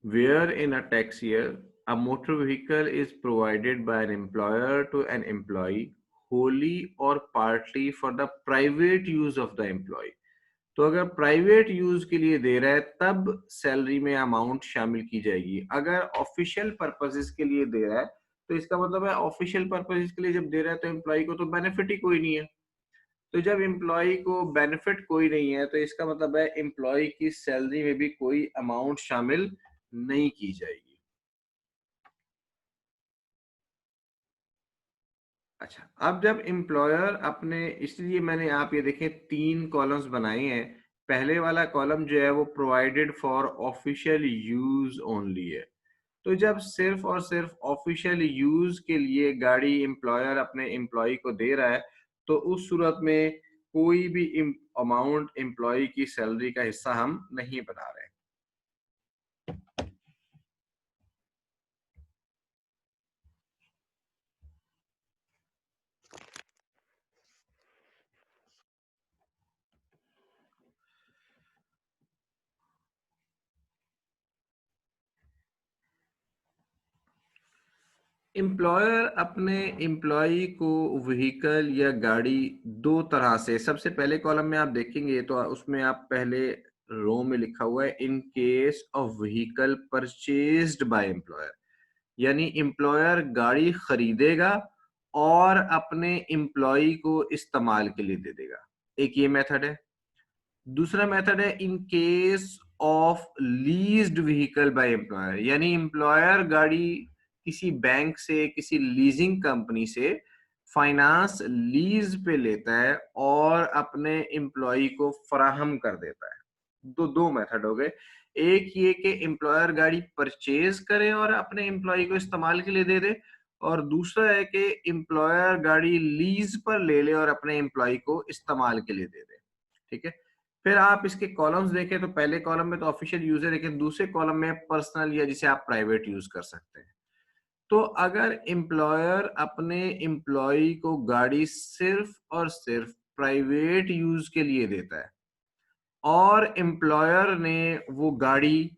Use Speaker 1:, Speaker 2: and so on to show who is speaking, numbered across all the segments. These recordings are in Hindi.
Speaker 1: where in a tax year a motor vehicle is provided by an employer to an employee wholly or partly for the private use of the employee. तो अगर प्राइवेट यूज के लिए दे रहा है तब सैलरी में अमाउंट शामिल की जाएगी। अगर ऑफिशियल पर्पसेस के लिए दे रहा है तो इसका मतलब है ऑफिशियल पर्पसेस के लिए जब दे रहा है तो एम्प्लॉय को तो बेनिफिट ही कोई नहीं है। तो जब एम्प्लॉय को बेनिफिट कोई नहीं है तो इसका मतलब है एम्प्लॉय की सैलरी में भी कोई अमाउंट शामिल नहीं की जाएगी। अच्छा, अब जब एम्प्लॉयर अपने, इसलिए मैंने आप ये देखें 3 कॉलम्स बनाए हैं। पहले वाला कॉलम जो है वो provided for official use only है। तो जब सिर्फ और सिर्फ ऑफिशियल यूज के लिए गाड़ी एम्प्लॉयर अपने एम्प्लॉय को दे रहा है तो उस सूरत में कोई भी अमाउंट एम्प्लॉय की सैलरी का हिस्सा हम नहीं बना रहे। एम्प्लॉयर अपने एम्प्लॉय को व्हीकल या गाड़ी दो तरह से, सबसे पहले कॉलम में आप देखेंगे तो उसमें आप पहले रो में लिखा हुआ है in case of vehicle purchased by employer, यानी एम्प्लॉयर गाड़ी खरीदेगा और अपने एम्प्लॉय को इस्तेमाल के लिए दे देगा। एक ये मेथड है। दूसरा मेथड है in case of leased vehicle by employer, यानी एम्प्लॉयर गाड़ी किसी बैंक से, किसी लीजिंग कंपनी से फाइनेंस लीज पे लेता है और अपने एम्प्लॉय को फराहम कर देता है। दो मेथड हो गए। एक ये कि एम्प्लॉयर गाड़ी परचेज करे और अपने एम्प्लॉय को इस्तेमाल के लिए दे दे, और दूसरा है कि एम्प्लॉयर गाड़ी लीज पर ले ले और अपने एम्प्लॉय को इस्तेमाल के लिए दे दे। ठीक है। फिर आप इसके कॉलम्स देखें तो पहले कॉलम में तो ऑफिशियल यूज है, लेकिन दूसरे कॉलम में पर्सनल या जिसे आप प्राइवेट यूज कर सकते हैं। तो अगर एम्प्लॉयर अपने एम्प्लॉय को गाड़ी सिर्फ और सिर्फ प्राइवेट यूज के लिए देता है और एम्प्लॉयर ने वो गाड़ी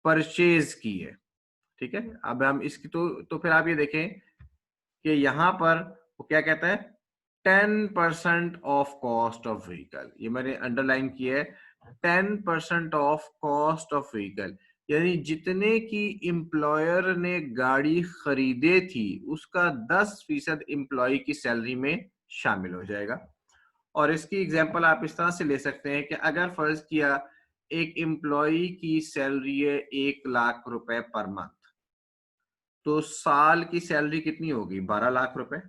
Speaker 1: परचेज की है, ठीक है। अब हम इसकी तो फिर आप ये देखें कि यहां पर वो क्या कहता है, 10% ऑफ कॉस्ट ऑफ व्हीकल, ये मैंने अंडरलाइन किया है, 10% ऑफ कॉस्ट ऑफ व्हीकल, यानी जितने की एम्प्लॉयर ने गाड़ी खरीदे थी उसका 10% एम्प्लॉय की सैलरी में शामिल हो जाएगा। और इसकी एग्जांपल आप इस तरह से ले सकते हैं कि अगर फर्ज किया एक एम्प्लॉय की सैलरी है 1 लाख रुपए पर मंथ, तो साल की सैलरी कितनी होगी, 12 लाख रुपए।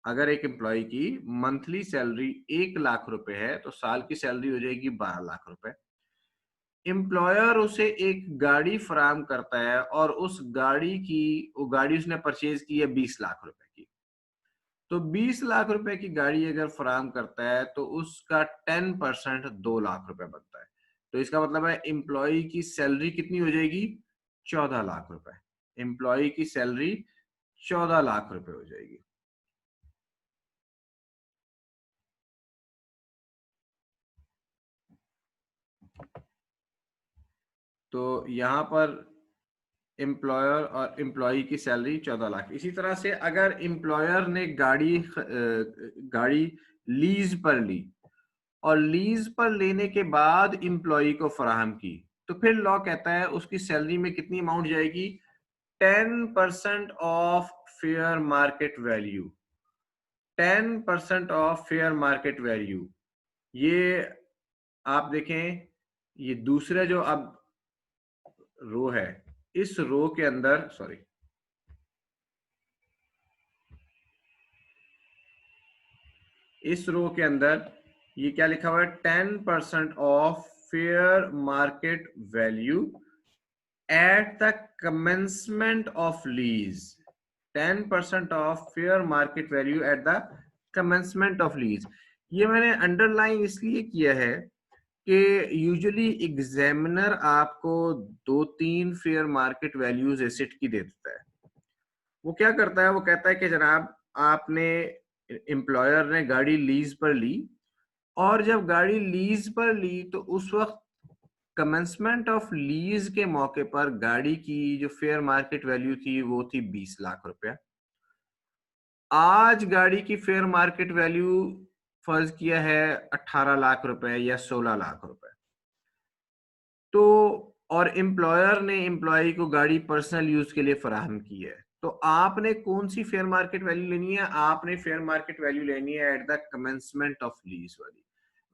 Speaker 1: अगर एक एम्प्लॉय की मंथली सैलरी 1 लाख रुपए है तो साल की सैलरी हो जाएगी 12 लाख रुपए। एम्प्लॉयर उसे एक गाड़ी फराहम करता है और उस गाड़ी की, वो गाड़ी उसने परचेज की है 20 लाख रुपए की। तो 20 लाख रुपए की गाड़ी अगर फराहम करता है तो उसका 10% 2 लाख रुपए बनता है। तो इसका मतलब है एम्प्लॉय की सैलरी कितनी हो जाएगी, 14 लाख रुपए। एम्प्लॉय की सैलरी 14 लाख रुपए हो जाएगी। तो यहाँ पर एम्प्लॉयर और एम्प्लॉय की सैलरी 14 लाख। इसी तरह से अगर एम्प्लॉयर ने गाड़ी लीज पर ली और लीज पर लेने के बाद एम्प्लॉय को फराहम की, तो फिर लॉ कहता है उसकी सैलरी में कितनी अमाउंट जाएगी, 10% of fair market value. 10% of fair market value, ये आप देखें, ये दूसरा जो अब रो है, इस रो के अंदर, सॉरी, इस रो के अंदर ये क्या लिखा हुआ है, 10% of fair market value at the commencement of lease. 10% of fair market value at the commencement of lease. ये मैंने अंडरलाइन इसलिए किया है कि यूजुअली एग्जामिनर आपको 2-3 फेयर मार्केट वैल्यूज एसेट की दे देता है। वो क्या करता है, वो कहता है कि जनाब आपने, एम्प्लॉयर ने गाड़ी लीज पर ली और जब गाड़ी लीज पर ली तो उस वक्त कमेंसमेंट ऑफ लीज के मौके पर गाड़ी की जो फेयर मार्केट वैल्यू थी वो थी 20 लाख रुपया। आज गाड़ी की फेयर मार्केट वैल्यू फर्ज किया है 18 लाख रुपए या 16 लाख रुपए। तो और एम्प्लॉयर ने एम्प्लॉय को गाड़ी पर्सनल यूज के लिए फराहम की है, तो आपने कौन सी फेयर मार्केट वैल्यू लेनी है? आपने फेयर मार्केट वैल्यू लेनी है eight the commencement of lease वाली।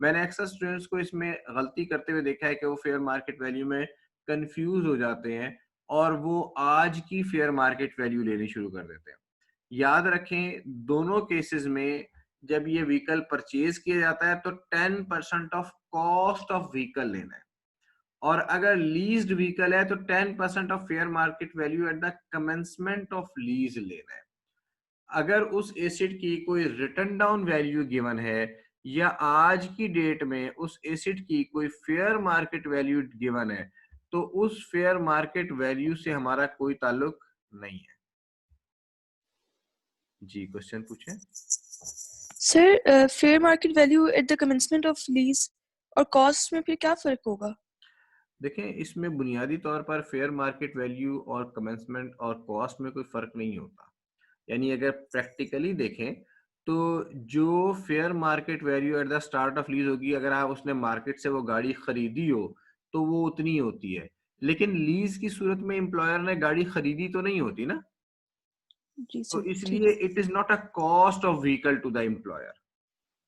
Speaker 1: मैंने अक्सर स्टूडेंट्स को इसमें गलती करते हुए देखा है कि वो फेयर मार्केट वैल्यू में कंफ्यूज हो जाते हैं और वो आज की फेयर मार्केट वैल्यू लेनी शुरू कर देते हैं। याद रखें, दोनों केसेस में जब ये व्हीकल परचेज किया जाता है तो 10% ऑफ कॉस्ट ऑफ व्हीकल लेना है, और अगर लीज्ड व्हीकल है तो 10% of fair market value at the commencement of lease लेना है। अगर उस एसेट की कोई रिटर्न डाउन वैल्यू गिवन है या आज की डेट में उस एसेट की कोई फेयर मार्केट वैल्यू गिवन है, तो उस फेयर मार्केट वैल्यू से हमारा कोई ताल्लुक नहीं है। जी, क्वेश्चन पूछें।
Speaker 2: Sir, fair market value at the commencement of lease और कॉस्ट में फिर क्या फर्क होगा?
Speaker 1: देखें, इसमें बुनियादी तौर पर फेयर मार्केट वैल्यू और कमेंसमेंट और कॉस्ट में कोई फर्क नहीं होता। यानी अगर प्रैक्टिकली देखें तो जो fair market value at the start of lease होगी, अगर आप उसने मार्केट से वो गाड़ी खरीदी हो तो वो उतनी होती है, लेकिन लीज की सूरत में एम्प्लॉयर ने गाड़ी खरीदी तो नहीं होती ना,
Speaker 2: जी
Speaker 1: तो
Speaker 2: सर, ठीक
Speaker 1: इसलिए
Speaker 2: है।
Speaker 1: It is not a cost of vehicle to the employer.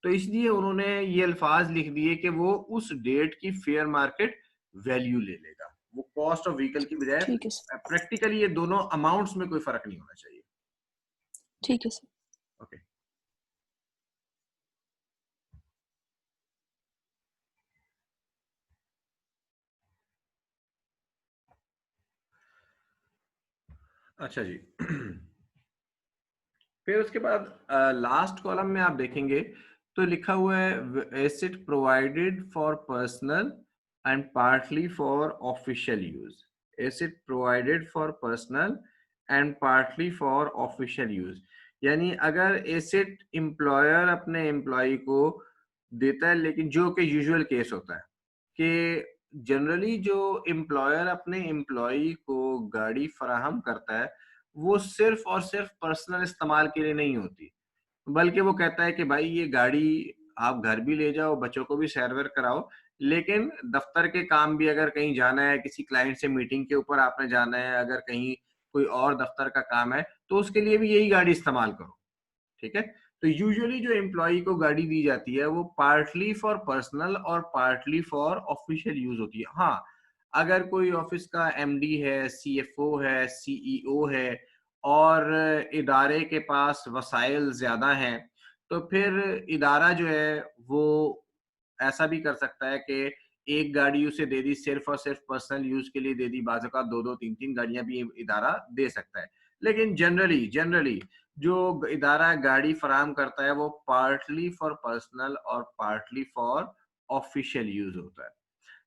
Speaker 1: तो इसलिए उन्होंने ये अल्फाज लिख दिए कि वो उस डेट की फेयर मार्केट वैल्यू ले लेगा, वो कॉस्ट ऑफ व्हीकल की बजाय।
Speaker 2: ठीक है सर।
Speaker 1: प्रैक्टिकली ये दोनों अमाउंट्स में कोई फर्क नहीं होना चाहिए।
Speaker 2: ठीक है सर।
Speaker 1: ओके, अच्छा जी। फिर उसके बाद लास्ट कॉलम में आप देखेंगे तो लिखा हुआ है asset provided for personal and partly for official use. Asset provided for personal and partly for official use, यानी अगर एसेट एम्प्लॉयर अपने एम्प्लॉय को देता है, लेकिन जो कि यूजुअल केस होता है कि जनरली जो एम्प्लॉयर अपने एम्प्लॉय को गाड़ी फराहम करता है वो सिर्फ और सिर्फ पर्सनल इस्तेमाल के लिए नहीं होती, बल्कि वो कहता है कि भाई ये गाड़ी आप घर भी ले जाओ, बच्चों को भी सैर वैर कराओ, लेकिन दफ्तर के काम भी अगर कहीं जाना है, किसी क्लाइंट से मीटिंग के ऊपर आपने जाना है, अगर कहीं कोई और दफ्तर का काम है तो उसके लिए भी यही गाड़ी इस्तेमाल करो। ठीक है, तो यूजुअली जो एम्प्लॉय को गाड़ी दी जाती है वो पार्टली फॉर पर्सनल और पार्टली फॉर ऑफिशियल यूज होती है। हाँ, अगर कोई ऑफिस का एमडी है, सीएफओ है, सीईओ है और इदारे के पास वसाइल ज्यादा हैं, तो फिर इदारा जो है वो ऐसा भी कर सकता है कि एक गाड़ी उसे दे दी, सिर्फ और सिर्फ पर्सनल यूज के लिए दे दी, बाज़ औक़ात दो दो तीन तीन गाड़ियां भी इदारा दे सकता है। लेकिन जनरली जनरली जो इदारा गाड़ी फराहम करता है वो पार्टली फॉर पर्सनल और पार्टली फॉर ऑफिशियल यूज होता है।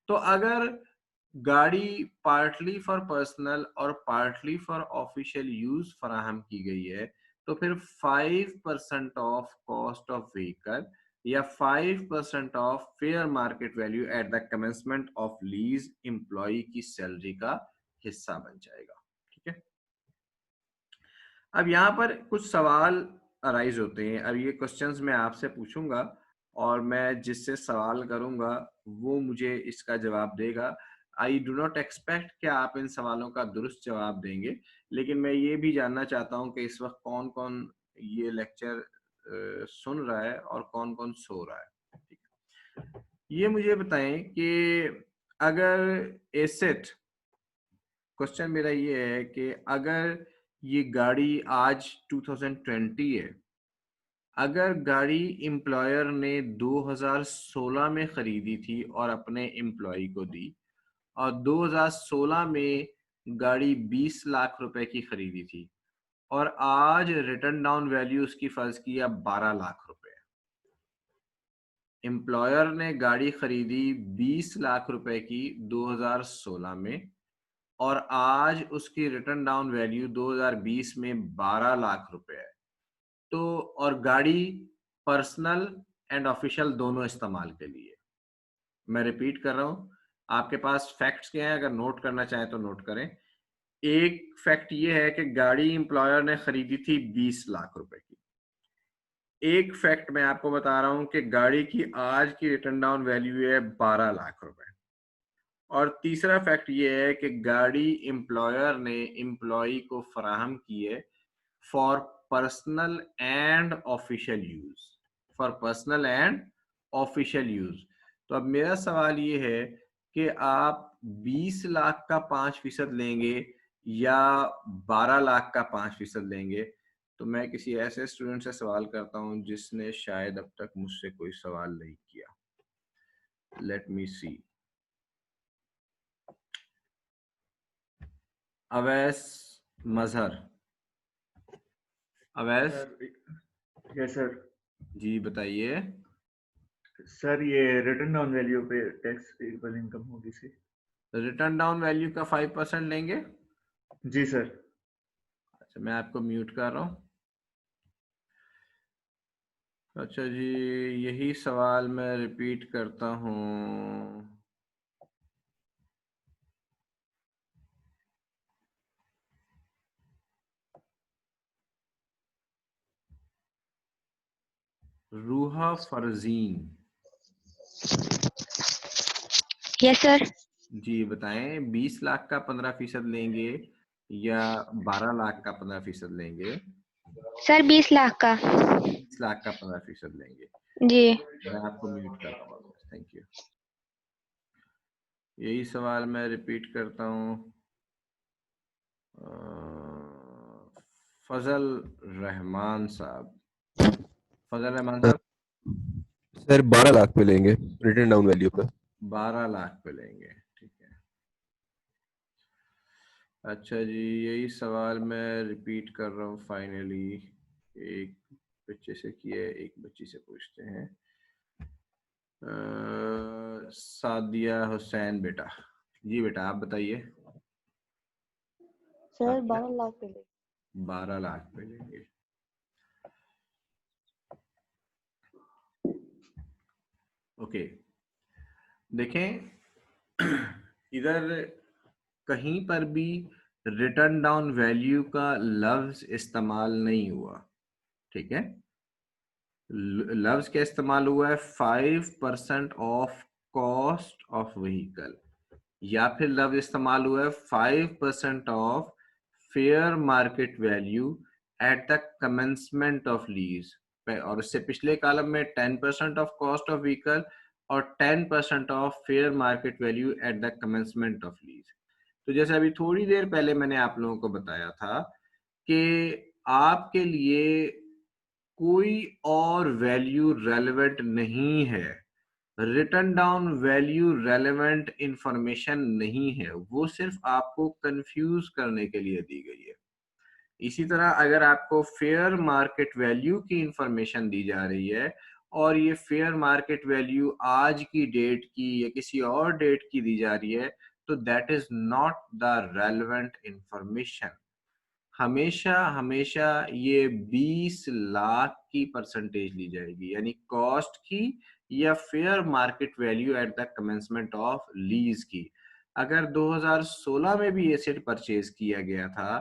Speaker 1: तो अगर गाड़ी पार्टली फॉर पर्सनल और पार्टली फॉर ऑफिशियल यूज फराहम की गई है, तो फिर 5% ऑफ कॉस्ट ऑफ व्हीकल या 5% of fair market value at the commencement of lease employee की सैलरी का हिस्सा बन जाएगा। ठीक है, अब यहाँ पर कुछ सवाल अराइज होते हैं। अब ये क्वेश्चंस मैं आपसे पूछूंगा और मैं जिससे सवाल करूंगा वो मुझे इसका जवाब देगा। आई डू नॉट एक्सपेक्ट कि आप इन सवालों का दुरुस्त जवाब देंगे, लेकिन मैं ये भी जानना चाहता हूँ कि इस वक्त कौन कौन ये लेक्चर सुन रहा है और कौन कौन सो रहा है। ठीक है, ये मुझे बताएं कि अगर एसेट, क्वेश्चन मेरा ये है कि अगर ये गाड़ी आज 2020 है, अगर गाड़ी एम्प्लॉयर ने 2016 में खरीदी थी और अपने एम्प्लॉय को दी, और 2016 में गाड़ी 20 लाख रुपए की खरीदी थी और आज रिटर्न डाउन वैल्यू उसकी फर्ज किया 12 लाख रुपए। एम्प्लॉयर ने गाड़ी खरीदी 20 लाख रुपए की 2016 में और आज उसकी रिटर्न डाउन वैल्यू 2020 में 12 लाख रुपए है। तो और गाड़ी पर्सनल एंड ऑफिशियल दोनों इस्तेमाल के लिए। मैं रिपीट कर रहा हूँ, आपके पास फैक्ट्स क्या हैं, अगर नोट करना चाहें तो नोट करें। एक फैक्ट ये है कि गाड़ी एम्प्लॉयर ने खरीदी थी 20 लाख रुपए की। एक फैक्ट मैं आपको बता रहा हूं कि गाड़ी की आज की रिटर्न डाउन वैल्यू है 12 लाख रुपए। और तीसरा फैक्ट ये है कि गाड़ी एम्प्लॉयर ने एम्प्लॉई को फराहम की है for personal and official use, for personal and official use. तो अब मेरा सवाल ये है कि आप 20 लाख का 5% लेंगे या 12 लाख का 5% लेंगे। तो मैं किसी ऐसे स्टूडेंट से सवाल करता हूं जिसने शायद अब तक मुझसे कोई सवाल नहीं किया। Let me see. Awais Mazhar. Awais
Speaker 3: sir yes sir.
Speaker 1: जी बताइए।
Speaker 3: सर ये रिटर्न डाउन वैल्यू पे टैक्सेबल इनकम होगी सी।
Speaker 1: रिटर्न डाउन वैल्यू का 5% लेंगे।
Speaker 3: जी सर।
Speaker 1: अच्छा मैं आपको म्यूट कर रहा हूँ। अच्छा जी, यही सवाल मैं रिपीट करता हूँ। रूहा फरजीन।
Speaker 4: Yes sir.
Speaker 1: जी बताएं, 20 लाख का 15% लेंगे या 12 लाख का 15% लेंगे?
Speaker 4: सर 20 लाख का।
Speaker 1: 20 लाख का 15% लेंगे।
Speaker 4: जी।
Speaker 1: मैं आपको म्यूट कर रहा हूँ। Thank you. यही सवाल मैं रिपीट करता हूँ। फजल रहमान साहब। फजल रहमान साहब।
Speaker 5: सर 12 लाख पे लेंगे रिटर्न डाउन वैल्यू पे।
Speaker 1: 12 लाख पे लेंगे, ठीक है। अच्छा जी, यही सवाल मैं रिपीट कर रहा हूँ फाइनली। एक बच्चे से किया है, एक बच्ची से पूछते हैं। सादिया हुसैन बेटा। जी बेटा आप बताइए।
Speaker 6: सर 12 लाख पे ले।
Speaker 1: 12 लाख पे लेंगे। ओके देखें, इधर कहीं पर भी रिटर्न डाउन वैल्यू का लफ्ज इस्तेमाल नहीं हुआ, ठीक है। लफ्ज क्या इस्तेमाल हुआ है? 5% ऑफ कॉस्ट ऑफ व्हीकल, या फिर लफ्ज इस्तेमाल हुआ है 5% of fair market value at the commencement of lease. और उससे पिछले कॉलम में 10% ऑफ कॉस्ट ऑफ व्हीकल और 10% of fair market value at the commencement of lease. तो जैसे अभी थोड़ी देर पहले मैंने आप लोगों को बताया था कि आपके लिए कोई और वैल्यू रेलेवेंट नहीं है, return down value relevant information नहीं है, वो सिर्फ आपको कंफ्यूज करने के लिए दी गई है। इसी तरह अगर आपको फेयर मार्केट वैल्यू की इंफॉर्मेशन दी जा रही है और ये फेयर मार्केट वैल्यू आज की डेट की या किसी और डेट की दी जा रही है, तो that is not the relevant information. हमेशा हमेशा ये 20 लाख की परसेंटेज ली जाएगी, यानी कॉस्ट की या fair market value at the commencement of lease की। अगर 2016 में भी एसेट परचेज किया गया था,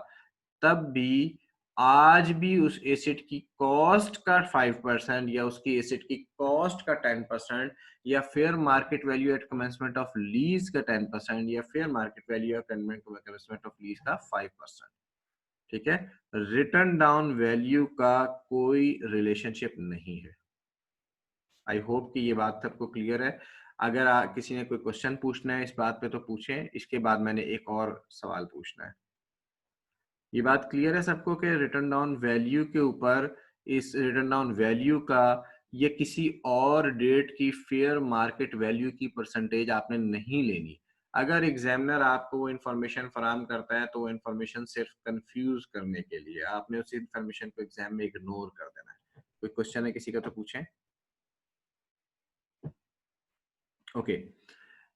Speaker 1: तब भी आज भी उस एसेट की कॉस्ट का 5% या उसकी एसेट की कॉस्ट का 10% या fair market value at commencement of lease का 10% या fair market value at commencement of lease का 5%, ठीक है। रिटर्न डाउन वैल्यू का कोई रिलेशनशिप नहीं है। आई होप कि ये बात सबको क्लियर है। अगर किसी ने कोई क्वेश्चन पूछना है इस बात पे तो पूछें, इसके बाद मैंने एक और सवाल पूछना है। ये बात क्लियर है सबको कि रिटर्न डाउन वैल्यू के ऊपर, इस रिटर्न डाउन वैल्यू का या किसी और डेट की फेयर मार्केट वैल्यू की परसेंटेज आपने नहीं लेनी। अगर एग्जामिनर आपको वो इन्फॉर्मेशन फराहम करता है तो वो इन्फॉर्मेशन सिर्फ कंफ्यूज करने के लिए, आपने उस इन्फॉर्मेशन को एग्जाम में इग्नोर कर देना है। कोई क्वेश्चन है किसी का तो पूछें। ओके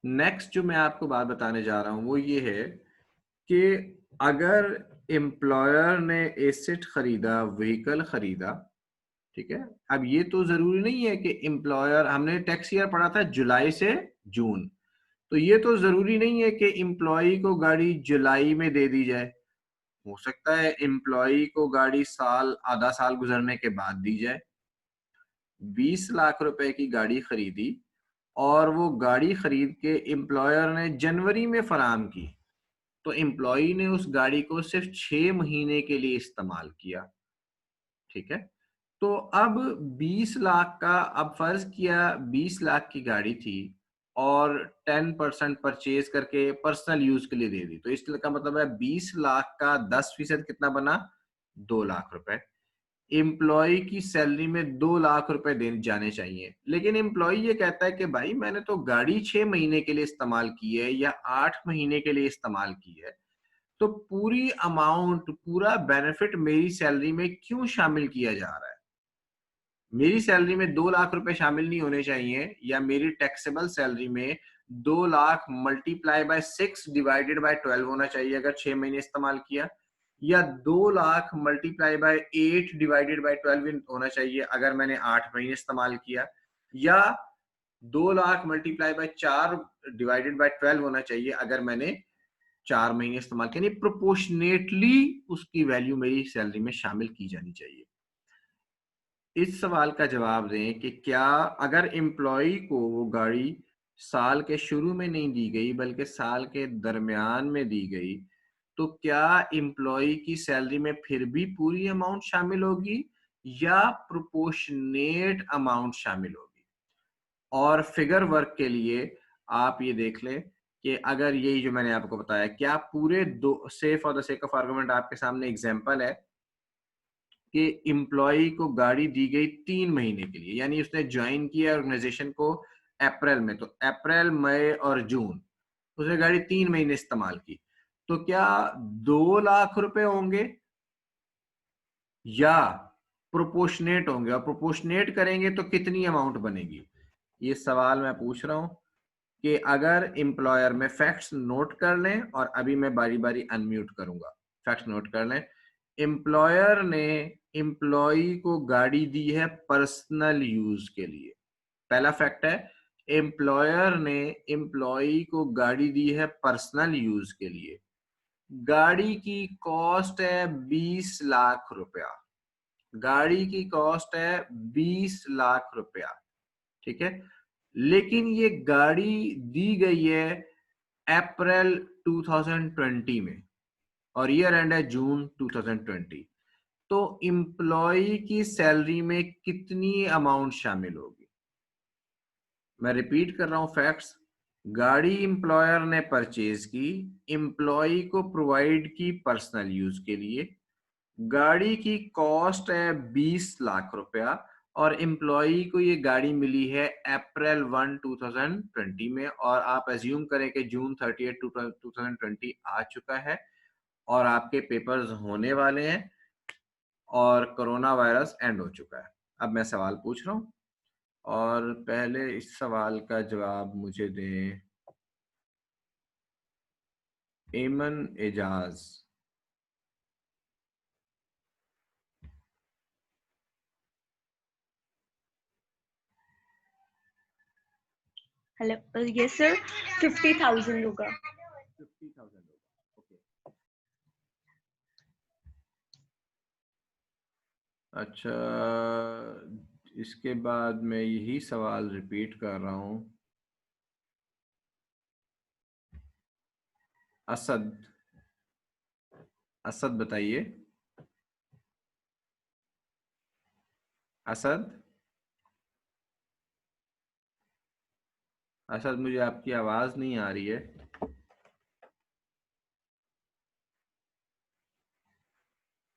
Speaker 1: नेक्स्ट जो मैं आपको बात बताने जा रहा हूं वो ये है कि अगर एम्प्लॉयर ने एसेट खरीदा, व्हीकल खरीदा, ठीक है। अब ये तो जरूरी नहीं है कि एम्प्लॉयर, हमने टैक्स ईयर पढ़ा था जुलाई से जून, तो ये तो जरूरी नहीं है कि एम्प्लॉय को गाड़ी जुलाई में दे दी जाए, हो सकता है एम्प्लॉय को गाड़ी आधा साल गुजरने के बाद दी जाए। 20 लाख रुपए की गाड़ी खरीदी और वो गाड़ी खरीद के एम्प्लॉयर ने जनवरी में फराम की, तो एम्प्लॉय ने उस गाड़ी को सिर्फ 6 महीने के लिए इस्तेमाल किया, ठीक है। तो अब 20 लाख का, अब फर्ज किया 20 लाख की गाड़ी थी और 10% परचेज करके पर्सनल यूज के लिए दे दी, तो इसका मतलब है 20 लाख का 10% कितना बना, 2 लाख रुपए। एम्प्लॉय की सैलरी में 2 लाख रुपए देने जाने चाहिए, लेकिन एम्प्लॉय ये कहता है कि भाई मैंने तो गाड़ी 6 महीने के लिए इस्तेमाल की है या 8 महीने के लिए इस्तेमाल की है, तो पूरी अमाउंट, पूरा बेनिफिट मेरी सैलरी में क्यों शामिल किया जा रहा है? मेरी सैलरी में 2 लाख रुपए शामिल नहीं होने चाहिए, या मेरी टैक्सेबल सैलरी में 2 lakh multiply by 6 divided by 12 होना चाहिए अगर 6 महीने इस्तेमाल किया, या 2 lakh multiply by 8 divided by 12 होना चाहिए अगर मैंने 8 महीने इस्तेमाल किया, या 2 lakh multiply by 4 divided by 12 होना चाहिए अगर मैंने 4 महीने इस्तेमाल किया। प्रोपोर्शनेटली उसकी वैल्यू मेरी सैलरी में शामिल की जानी चाहिए। इस सवाल का जवाब दें कि क्या अगर एम्प्लॉय को वो गाड़ी साल के शुरू में नहीं दी गई बल्कि साल के दरमियान में दी गई, तो क्या एम्प्लॉय की सैलरी में फिर भी पूरी अमाउंट शामिल होगी या प्रोपोर्शनेट अमाउंट शामिल होगी? और फिगर वर्क के लिए आप ये देख लें कि अगर यही जो मैंने आपको बताया, क्या पूरे दो, से for the sake of argument आपके सामने एग्जांपल है कि एम्प्लॉय को गाड़ी दी गई 3 महीने के लिए, यानी उसने ज्वाइन किया ऑर्गेनाइजेशन को अप्रैल में, तो अप्रैल, मई और जून उसने गाड़ी 3 महीने इस्तेमाल की, तो क्या 2 लाख रुपए होंगे या प्रोपोर्शनेट होंगे? और प्रोपोर्शनेट करेंगे तो कितनी अमाउंट बनेगी? ये सवाल मैं पूछ रहा हूं कि अगर एम्प्लॉयर में फैक्ट्स नोट कर लें, और अभी मैं बारी बारी अनम्यूट करूंगा, फैक्ट्स नोट कर लें। एम्प्लॉयर ने एम्प्लॉय को गाड़ी दी है पर्सनल यूज के लिए, पहला फैक्ट है एम्प्लॉयर ने एम्प्लॉय को गाड़ी दी है पर्सनल यूज के लिए। गाड़ी की कॉस्ट है 20 लाख रुपया, गाड़ी की कॉस्ट है 20 लाख रुपया, ठीक है। लेकिन ये गाड़ी दी गई है अप्रैल 2020 में और ईयर एंड है जून 2020, तो एम्प्लॉय की सैलरी में कितनी अमाउंट शामिल होगी? मैं रिपीट कर रहा हूं फैक्ट्स। गाड़ी एम्प्लॉयर ने परचेज की, एम्प्लॉय को प्रोवाइड की पर्सनल यूज के लिए, गाड़ी की कॉस्ट है 20 लाख रुपया और एम्प्लॉय को ये गाड़ी मिली है अप्रैल 1 2020 में, और आप एज्यूम करें कि जून 30 2020 आ चुका है और आपके पेपर्स होने वाले हैं और कोरोना वायरस एंड हो चुका है। अब मैं सवाल पूछ रहा हूँ और पहले इस सवाल का जवाब मुझे दें एमन एजाज।
Speaker 2: हेलो, यस सर, 50,000 होगा।
Speaker 1: 50,000 होगा, ओके। अच्छा, इसके बाद मैं यही सवाल रिपीट कर रहा हूँ। असद, असद बताइए। असद, असद मुझे आपकी आवाज नहीं आ रही है।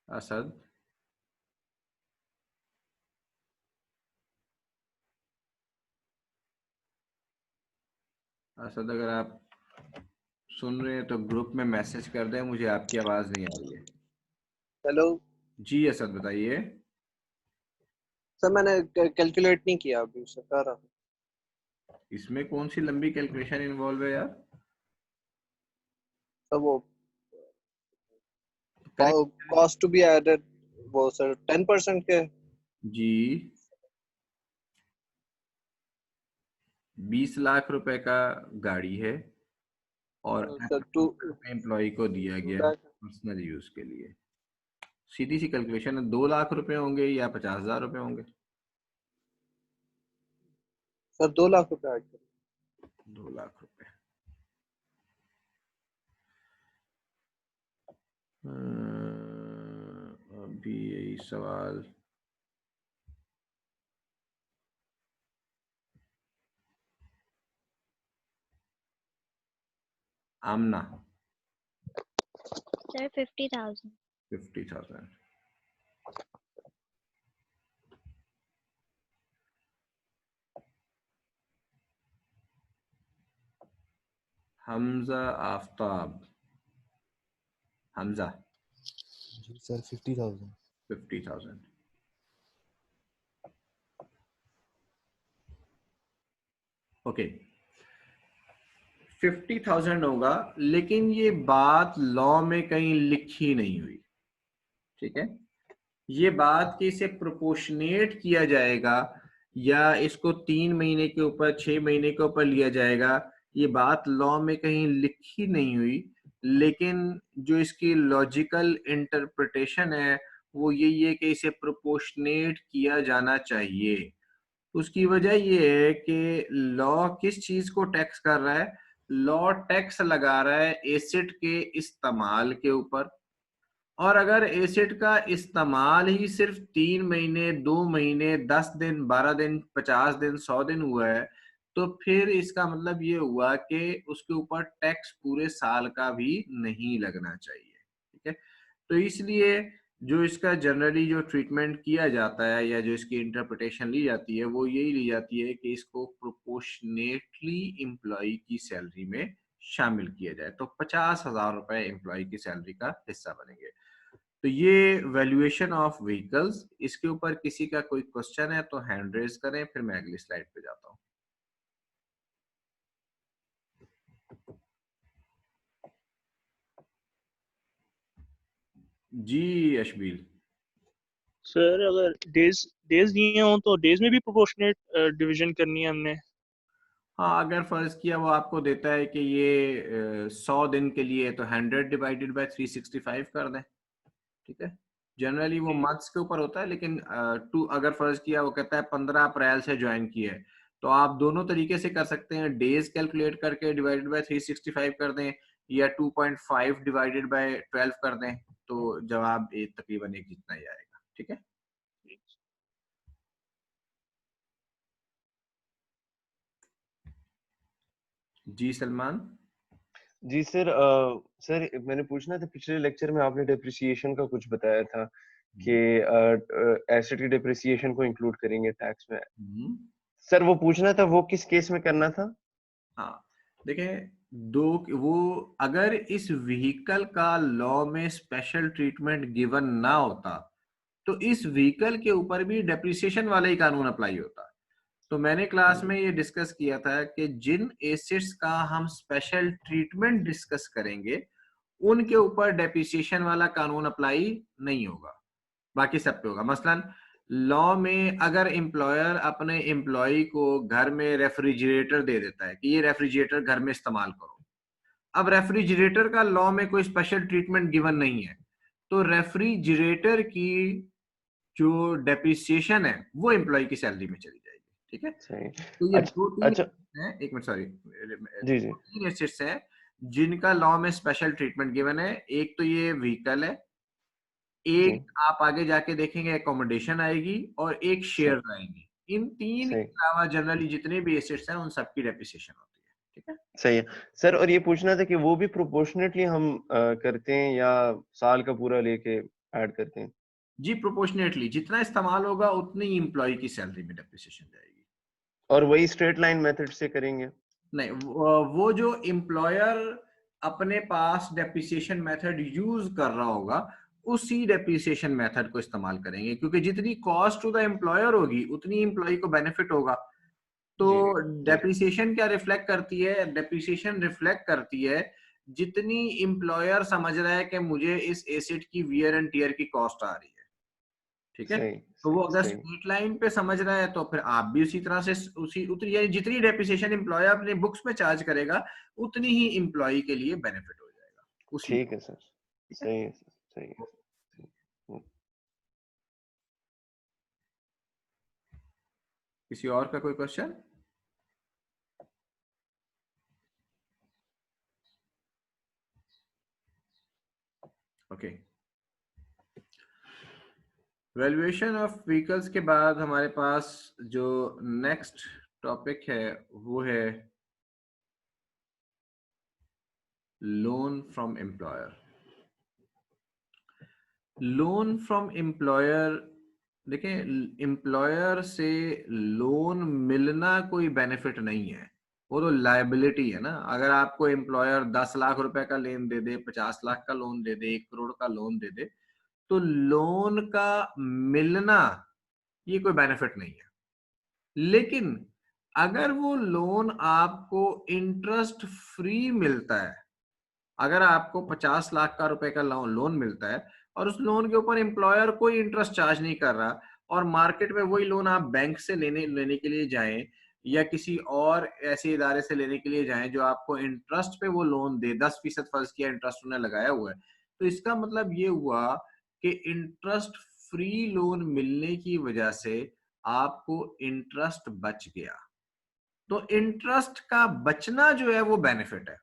Speaker 1: असद, असद अगर आप सुन रहे हैं तो ग्रुप में मैसेज कर दें, मुझे आपकी आवाज नहीं आ रही है।
Speaker 6: हेलो
Speaker 1: जी असद बताइए।
Speaker 6: सर, मैंने कैलकुलेट नहीं किया अभी, सर कर रहा हूँ।
Speaker 1: इसमें कौन सी लंबी कैलकुलेशन इन्वॉल्व है यार?
Speaker 6: सर वो
Speaker 1: correct
Speaker 6: cost to be added, वो सर 10% के।
Speaker 1: जी, 20 लाख रुपए का गाड़ी है और
Speaker 6: सर 2
Speaker 1: एम्प्लॉय को दिया गया
Speaker 6: लाख
Speaker 1: पर्सनल यूज के लिए। सीधी सी कैलकुलेशन है, 2 लाख रुपए होंगे या 50,000 रुपए होंगे?
Speaker 6: सर 2 लाख रुपए ऐड करें।
Speaker 1: 2 लाख रुपए। अभी यही सवाल आमना।
Speaker 4: Sir, 50,000.
Speaker 1: 50,000। हमजा आफ्ताब। हमजा
Speaker 5: जी सर 50,000।
Speaker 1: 50,000। ओके 50,000 होगा, लेकिन ये बात लॉ में कहीं लिखी नहीं हुई। ठीक है, ये बात कि इसे प्रोपोर्शनेट किया जाएगा या इसको 3 महीने के ऊपर 6 महीने के ऊपर लिया जाएगा, ये बात लॉ में कहीं लिखी नहीं हुई। लेकिन जो इसकी लॉजिकल इंटरप्रिटेशन है वो यही है कि इसे प्रोपोर्शनेट किया जाना चाहिए। उसकी वजह ये है कि लॉ किस चीज को टैक्स कर रहा है? लॉ टैक्स लगा रहा है एसिड के इस्तेमाल के ऊपर, और अगर एसिड का इस्तेमाल ही सिर्फ 3 महीने 2 महीने 10 दिन 12 दिन 50 दिन 100 दिन हुआ है, तो फिर इसका मतलब ये हुआ कि उसके ऊपर टैक्स पूरे साल का भी नहीं लगना चाहिए। ठीक है, तो इसलिए जो इसका जनरली जो ट्रीटमेंट किया जाता है या जो इसकी इंटरप्रिटेशन ली जाती है वो यही ली जाती है कि इसको प्रोपोर्शनेटली एम्प्लॉय की सैलरी में शामिल किया जाए, तो 50,000 रुपए एम्प्लॉय की सैलरी का हिस्सा बनेंगे। तो ये वैल्यूएशन ऑफ व्हीकल्स, इसके ऊपर किसी का कोई क्वेश्चन है तो हैंड रेज करें, फिर मैं अगली स्लाइड पे जाता हूँ। जी अशबील।
Speaker 7: सर अगर डेज डेज दिए हों तो डेज में भी प्रोपोर्शनेट डिवीजन करनी है हमने?
Speaker 1: हाँ, अगर फर्ज किया वो आपको देता है कि ये 100 दिन के लिए, तो 100 डिवाइडेड बाय 365 कर दें। ठीक है, जनरली वो मंथ्स के ऊपर होता है, लेकिन अगर फर्ज किया वो कहता है 15 अप्रैल से ज्वाइन किया है, तो आप दोनों तरीके से कर सकते हैं। डेज कैलकुलेट करके डिवाइडेड बाय 365 कर दें या 2.5 डिवाइडेड बाय 12 कर दें, तो जवाब तकरीबन एक जितना ही आएगा। ठीक है, जी सलमान।
Speaker 5: जी सर सर मैंने पूछना था, पिछले लेक्चर में आपने डेप्रिसिएशन का कुछ बताया था कि एसेट की डेप्रिसिएशन को इंक्लूड करेंगे टैक्स में। सर वो पूछना था वो किस केस में करना था?
Speaker 1: हाँ देखें, वो अगर इस व्हीकल का लॉ में स्पेशल ट्रीटमेंट गिवन ना होता तो इस व्हीकल के ऊपर भी डेप्रिसिएशन वाला ही कानून अप्लाई होता। तो मैंने क्लास में ये डिस्कस किया था कि जिन एसेट्स का हम स्पेशल ट्रीटमेंट डिस्कस करेंगे उनके ऊपर डेप्रिसिएशन वाला कानून अप्लाई नहीं होगा, बाकी सब पे होगा। मसलन लॉ में अगर एम्प्लॉयर अपने एम्प्लॉय को घर में रेफ्रिजरेटर दे देता है कि ये रेफ्रिजरेटर घर में इस्तेमाल करो, अब रेफ्रिजरेटर का लॉ में कोई स्पेशल ट्रीटमेंट गिवन नहीं है, तो रेफ्रिजरेटर की जो डेप्रिसिएशन है वो एम्प्लॉय की सैलरी में चली जाएगी। ठीक है,
Speaker 5: सही।
Speaker 1: तो ये
Speaker 5: अच्छा
Speaker 1: हैं, एक मिनट सॉरी,
Speaker 5: जी जी
Speaker 1: 3 एसेट्स हैं जिनका लॉ में स्पेशल ट्रीटमेंट गिवन है। एक तो ये व्हीकल है,
Speaker 5: जी
Speaker 1: एक आप आगे जाके देखेंगे एकोमोडेशन आएगी, और एक शेयर आएंगी। इन 3 के
Speaker 5: सही
Speaker 1: अलावा जनरली जितने भी एसेट्स हैं उन सबकी डेप्रिसिएशन होती है। ठीक है,
Speaker 5: सही है सर। और ये पूछना था कि वो भी प्रोपोर्शनेटली हम करते हैं या साल का पूरा लेके ऐड करते हैं?
Speaker 1: जी प्रोपोर्शनेटली जितना इस्तेमाल होगा उतनी ही एम्प्लॉय की सैलरी में डेप्रिसिएशन जाएगी।
Speaker 5: और वही स्ट्रेट लाइन मेथड से करेंगे?
Speaker 1: नहीं, वो जो एम्प्लॉयर अपने पास डेप्रिसिएशन मेथड यूज कर रहा होगा उसी डेप्रिसिएशन मेथड को इस्तेमाल करेंगे, क्योंकि जितनी कॉस्ट टू द एम्प्लॉयर होगी उतनी एम्प्लॉय को बेनिफिट होगा। तो
Speaker 5: जी
Speaker 1: डेप्रिसिएशन क्या रिफ्लेक्ट करती है? डेप्रिसिएशन रिफ्लेक्ट करती है जितनी एम्प्लॉयर समझ रहा है कि मुझे इस एसेट की वियर एंड टियर की कॉस्ट आ रही है। ठीक है।
Speaker 5: सही,
Speaker 1: तो वो अगर
Speaker 5: सही।
Speaker 1: स्ट्रेट लाइन पे समझ रहा है तो फिर आप भी उसी तरह से उसी उतनी, यानी जितनी डेप्रिसिएशन एम्प्लॉयर अपने बुक्स में चार्ज करेगा उतनी ही एम्प्लॉय के लिए बेनिफिट हो जाएगा उसी।
Speaker 5: ठीक है सर, सही है सर, सही है, सही है।
Speaker 1: किसी और का कोई question? Okay, valuation of vehicles के बाद हमारे पास जो नेक्स्ट टॉपिक है वो है loan from employer. Loan from employer, देखें, एम्प्लॉयर से लोन मिलना कोई बेनिफिट नहीं है, वो तो लायबिलिटी है ना। अगर आपको एम्प्लॉयर 10 लाख रुपए का लोन दे दे, 50 लाख का लोन दे दे, 1 करोड़ का लोन दे दे, तो लोन का मिलना ये कोई बेनिफिट नहीं है। लेकिन अगर वो लोन आपको इंटरेस्ट फ्री मिलता है, अगर आपको 50 लाख का रुपए का लोन मिलता है और उस लोन के ऊपर एम्प्लॉयर कोई इंटरेस्ट चार्ज नहीं कर रहा, और मार्केट में वही लोन आप बैंक से लेने के लिए जाएं या किसी और ऐसे इदारे से लेने के लिए जाएं जो आपको इंटरेस्ट पे वो लोन दे, 10% फर्ज किया इंटरेस्ट उन्हें लगाया हुआ है, तो इसका मतलब ये हुआ कि इंटरेस्ट फ्री लोन मिलने की वजह से आपको इंटरेस्ट बच गया। तो इंटरेस्ट का बचना जो है वो बेनिफिट है,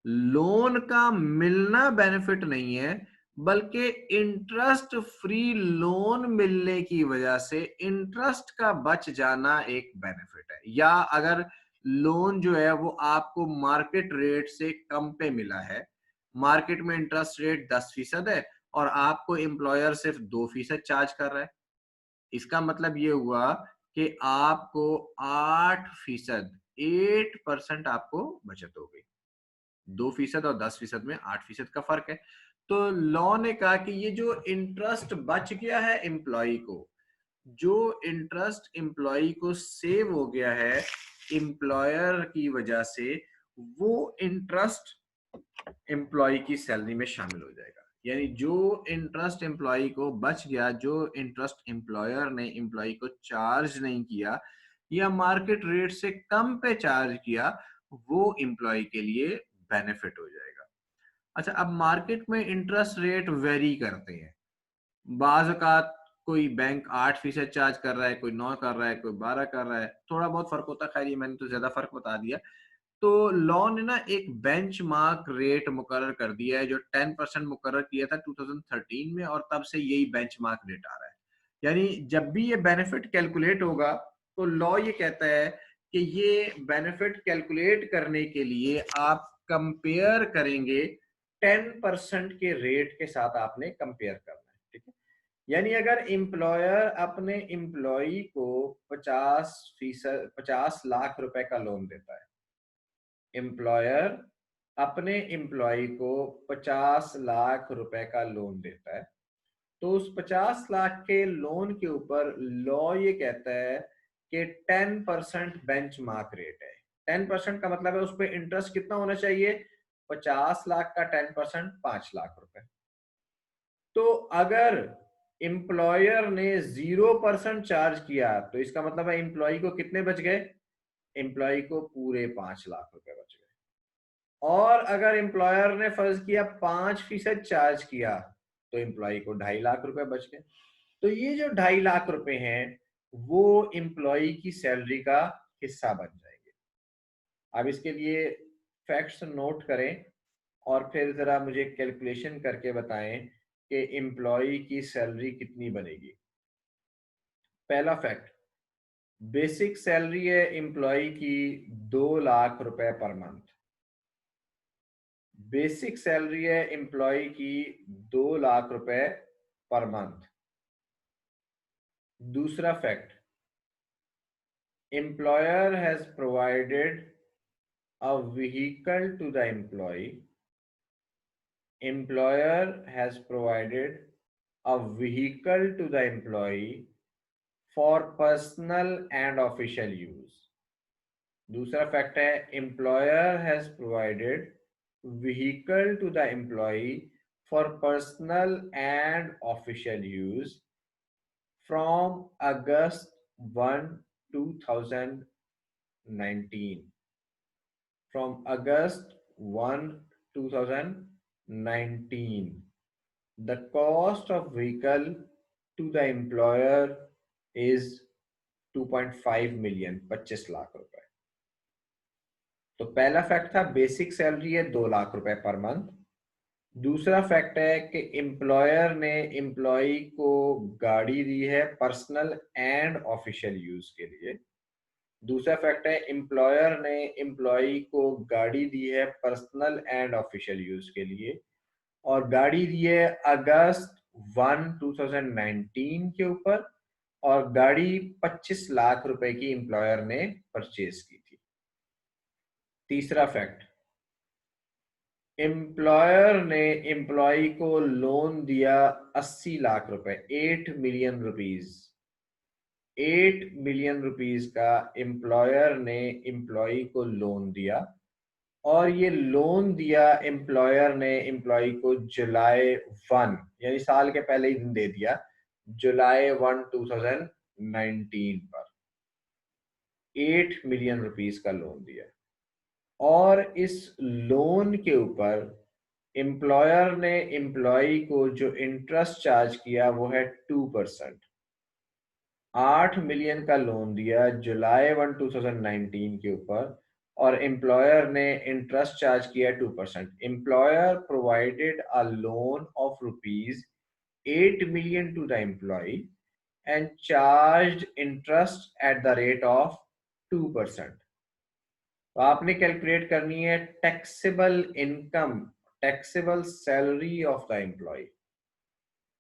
Speaker 1: लोन का मिलना बेनिफिट नहीं है, बल्कि इंटरेस्ट फ्री लोन मिलने की वजह से इंटरेस्ट का बच जाना एक बेनिफिट है। या अगर लोन जो है वो आपको मार्केट रेट से कम पे मिला है, मार्केट में इंटरेस्ट रेट 10% है और आपको एम्प्लॉयर सिर्फ 2% चार्ज कर रहा है, इसका मतलब ये हुआ कि आपको 8%, 8% आपको बचत हो गई। 2% और 10% में 8% का फर्क है। तो लॉ ने कहा कि ये जो इंटरेस्ट बच गया है एम्प्लॉय को, जो इंटरेस्ट एम्प्लॉय को सेव हो गया है एम्प्लॉयर की वजह से, वो इंटरेस्ट एम्प्लॉय की सैलरी में शामिल हो जाएगा। यानी जो इंटरेस्ट एम्प्लॉय को बच गया, जो इंटरेस्ट एम्प्लॉयर ने एम्प्लॉय को चार्ज नहीं किया या मार्केट रेट से कम पे चार्ज किया, वो एम्प्लॉय के लिए बेनिफिट हो जाएगा। अच्छा, अब मार्केट में इंटरेस्ट रेट वेरी करते हैं, बाज़ औक़ात कोई बैंक 8% चार्ज कर रहा है, कोई 9 कर रहा है, कोई 12 कर रहा है, थोड़ा बहुत फर्क होता है। खैर ये मैंने तो ज्यादा फर्क बता दिया। तो लॉ ने ना एक बेंचमार्क रेट मुकर्रर कर दिया है जो 10% मुकर्रर किया था 2013 में, और तब से यही बेंचमार्क रेट आ रहा है। यानी जब भी ये बेनिफिट कैलकुलेट होगा तो लॉ ये कहता है कि ये बेनिफिट कैलकुलेट करने के लिए आप कंपेयर करेंगे 10% के रेट के साथ, आपने कंपेयर करना है, ठीक है। यानी अगर एम्प्लॉयर अपने एम्प्लॉई को 50 लाख रुपए का लोन देता है, एम्प्लॉयर अपने एम्प्लॉय को 50 लाख रुपए का लोन देता है, तो उस 50 लाख के लोन के ऊपर लॉ ये कहता है कि 10% बेंचमार्क रेट है। 10% का मतलब है उस पर इंटरेस्ट कितना होना चाहिए, 50 लाख का 10% 5 लाख रुपए। तो अगर एम्प्लॉयर ने 0% चार्ज किया तो इसका मतलब है एम्प्लॉय को कितने बच गए, एम्प्लॉय को पूरे 5 लाख रुपए बच गए। और अगर एम्प्लॉयर ने फर्ज किया 5% चार्ज किया तो एम्प्लॉय को 2.5 लाख रुपए बच गए। तो ये जो 2.5 लाख रुपए हैं वो एम्प्लॉय की सैलरी का हिस्सा बन जाएंगे। अब इसके लिए फैक्ट्स नोट करें और फिर जरा मुझे कैलकुलेशन करके बताएं कि एम्प्लॉय की सैलरी कितनी बनेगी। पहला फैक्ट, बेसिक सैलरी है एम्प्लॉय की 2 लाख रुपए पर मंथ। बेसिक सैलरी है एम्प्लॉय की 2 लाख रुपए पर मंथ। दूसरा fact, employer has provided a vehicle to the employee. Employer has provided a vehicle to the employee for personal and official use. दूसरा फैक्ट है, employer has provided vehicle to the employee for personal and official use. from August 1, 2019. From August 1, 2019, the cost of vehicle to the employer is 2.5 million, 25 lakh रुपए। तो पहला फैक्ट था बेसिक सैलरी है 2 लाख रुपए पर मंथ। दूसरा फैक्ट है कि एम्प्लॉयर ने एम्प्लॉय को गाड़ी दी है पर्सनल एंड ऑफिशियल यूज के लिए। दूसरा फैक्ट है एम्प्लॉयर ने एम्प्लॉय को गाड़ी दी है पर्सनल एंड ऑफिशियल यूज के लिए, और गाड़ी दी है अगस्त 1, 2019 के ऊपर, और गाड़ी 25 लाख रुपए की एम्प्लॉयर ने परचेज की थी। तीसरा फैक्ट, एम्प्लॉयर ने एम्प्लॉय को लोन दिया 80 लाख रुपए, 8 मिलियन रुपीज। 8 मिलियन रुपीज का एम्प्लॉयर ने एम्प्लॉय को लोन दिया, और ये लोन दिया एम्प्लॉयर ने एम्प्लॉय को जुलाई 1 यानी साल के पहले ही दिन दे दिया, जुलाई 1, 2019 पर 8 मिलियन रुपीस का लोन दिया। और इस लोन के ऊपर एम्प्लॉयर ने एम्प्लॉय को जो इंटरेस्ट चार्ज किया वो है 2%। 8 मिलियन का लोन दिया जुलाई 1, 2019 के ऊपर, और एम्प्लॉयर ने इंटरेस्ट चार्ज किया 2%। Employer provided a loan of ₹8 million to the employee and charged interest at the rate of 2%। तो आपने कैलकुलेट करनी है taxable income, taxable salary of the employee.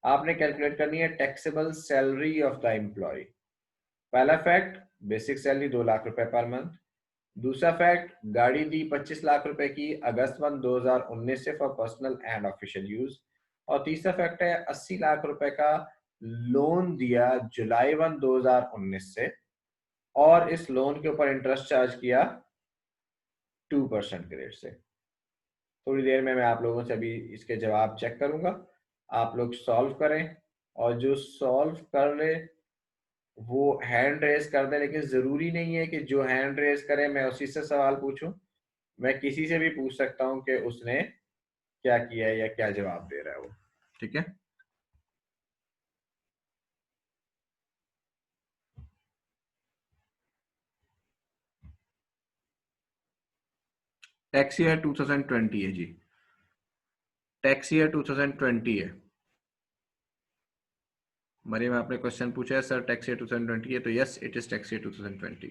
Speaker 1: आपने कैलकुलेट करनी है taxable salary of the employee. पहला फैक्ट, बेसिक सैलरी 2 लाख रुपए पर मंथ। दूसरा फैक्ट, गाड़ी दी 25 लाख रुपए की अगस्त 1, 2019 से for personal and official use. और तीसरा फैक्ट है 80 लाख रुपए का लोन दिया जुलाई 1, 2019 से, और इस लोन के ऊपर इंटरेस्ट चार्ज किया 2% के रेट से। थोड़ी देर में मैं आप लोगों से अभी इसके जवाब चेक करूंगा, आप लोग सॉल्व करें, और जो सॉल्व कर ले वो हैंड रेज कर दे। लेकिन जरूरी नहीं है कि जो हैंड रेज करे मैं उसी से सवाल पूछूं, मैं किसी से भी पूछ सकता हूं कि उसने क्या किया है या क्या जवाब दे रहा है वो। ठीक है, टैक्स ईयर 2020 है जी, टैक्स ईयर 2020 है। मरियम आपने क्वेश्चन पूछा है सर टैक्स ईयर 2020 है, तो yes it is tax year 2020।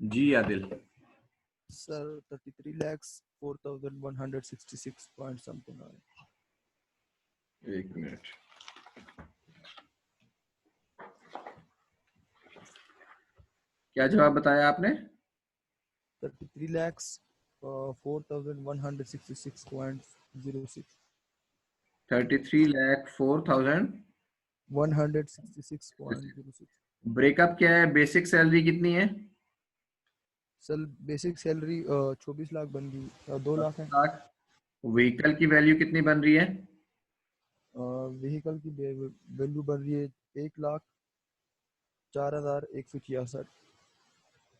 Speaker 1: जी Adil.
Speaker 8: Sir, 33 lakhs 4,166 point something.
Speaker 1: एक मिनट, क्या जवाब बताया आपने?
Speaker 8: 33 lakhs 4,166.06.
Speaker 1: 33 लाख 4,000
Speaker 8: 166.06.
Speaker 1: ब्रेकअप क्या है? बेसिक सैलरी कितनी है?
Speaker 8: सर बेसिक सैलरी 24 लाख बन गई, 2 लाख है।
Speaker 1: व्हीकल की वैल्यू कितनी बन रही है?
Speaker 8: व्हीकल की वैल्यू बन रही है 1,04,166।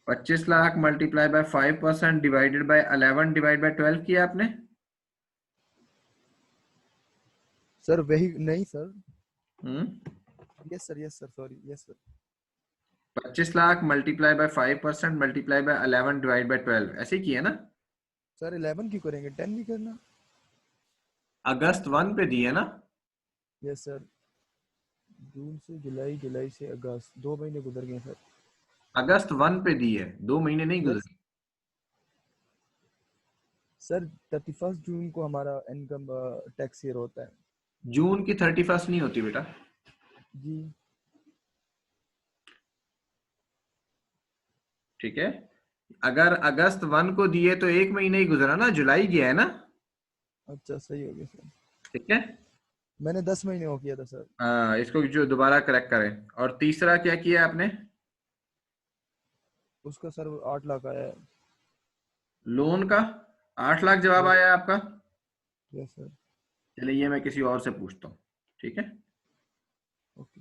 Speaker 1: 25 lakh multiply by 5% divided by 11 divide by 12 किया आपने?
Speaker 8: सर वही नहीं sir,
Speaker 1: yes
Speaker 8: sir sorry, yes sir.
Speaker 1: 25 lakh multiply by 5% multiply by 11 divide by 12 ऐसे ही किया ना
Speaker 8: सर? 11 क्यों करेंगे, 10 नहीं करना?
Speaker 1: अगस्त 1 पे दिए ना?
Speaker 8: यस सर, जून से जुलाई, जुलाई से अगस्त, 2 महीने गुजर गए सर।
Speaker 1: अगस्त 1 पे दी है, 2 महीने नहीं गुजरे
Speaker 8: सर 31 जून को हमारा इनकम टैक्स ईयर होता है।
Speaker 1: जून की 31 नहीं होती बेटा
Speaker 8: जी
Speaker 1: ठीक है। अगर अगस्त 1 को दिए तो 1 महीने ही गुजरा ना, जुलाई गया है ना।
Speaker 8: अच्छा सही हो गया सर,
Speaker 1: ठीक है,
Speaker 8: मैंने 10 महीने हो किया था सर।
Speaker 1: इसको जो दोबारा करेक्ट करें। और तीसरा क्या किया आपने?
Speaker 8: उसका सर 8 लाख आया है।
Speaker 1: लोन का 8 लाख जवाब
Speaker 8: यस।
Speaker 1: आया है आपका।
Speaker 8: Yes sir.
Speaker 1: चलिए ये मैं किसी और से पूछता हूँ, ठीक है।
Speaker 8: ओके।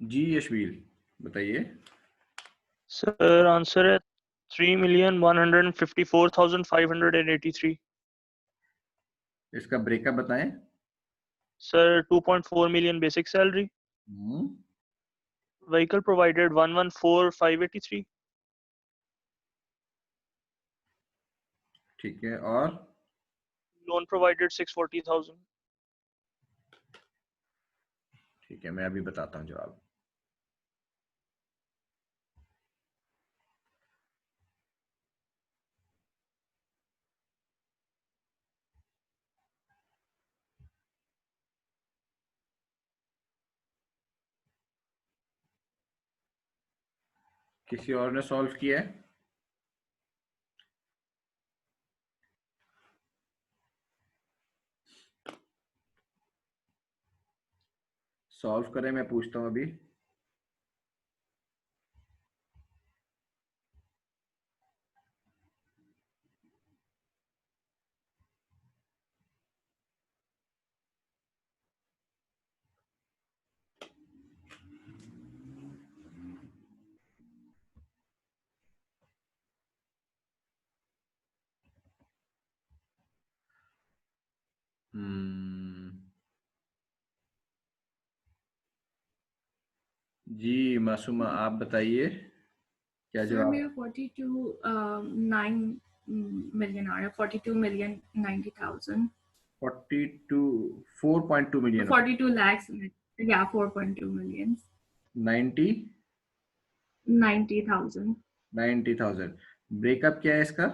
Speaker 1: जी यशवीर बताइए।
Speaker 7: सर आंसर है 3,154,583।
Speaker 1: इसका ब्रेकअप बताएं।
Speaker 7: Sir 2.4 million basic salary.
Speaker 1: हम्म,
Speaker 7: Vehicle provided 114,583.
Speaker 1: ठीक है, और
Speaker 7: Loan provided 640,000.
Speaker 1: ठीक है, मैं अभी बताता हूँ जवाब। किसी और ने सॉल्व किया है? सॉल्व करें, मैं पूछता हूँ अभी। जी मासूमा आप बताइए क्या
Speaker 9: सर
Speaker 1: जवाब।
Speaker 9: मेरा 42 आ रहा है, 42,090,000।
Speaker 1: 4.2 मिलियन
Speaker 9: 42 lakhs, या 4.2 million
Speaker 1: 90
Speaker 9: 90,000।
Speaker 1: 90,000। ब्रेकअप क्या है इसका?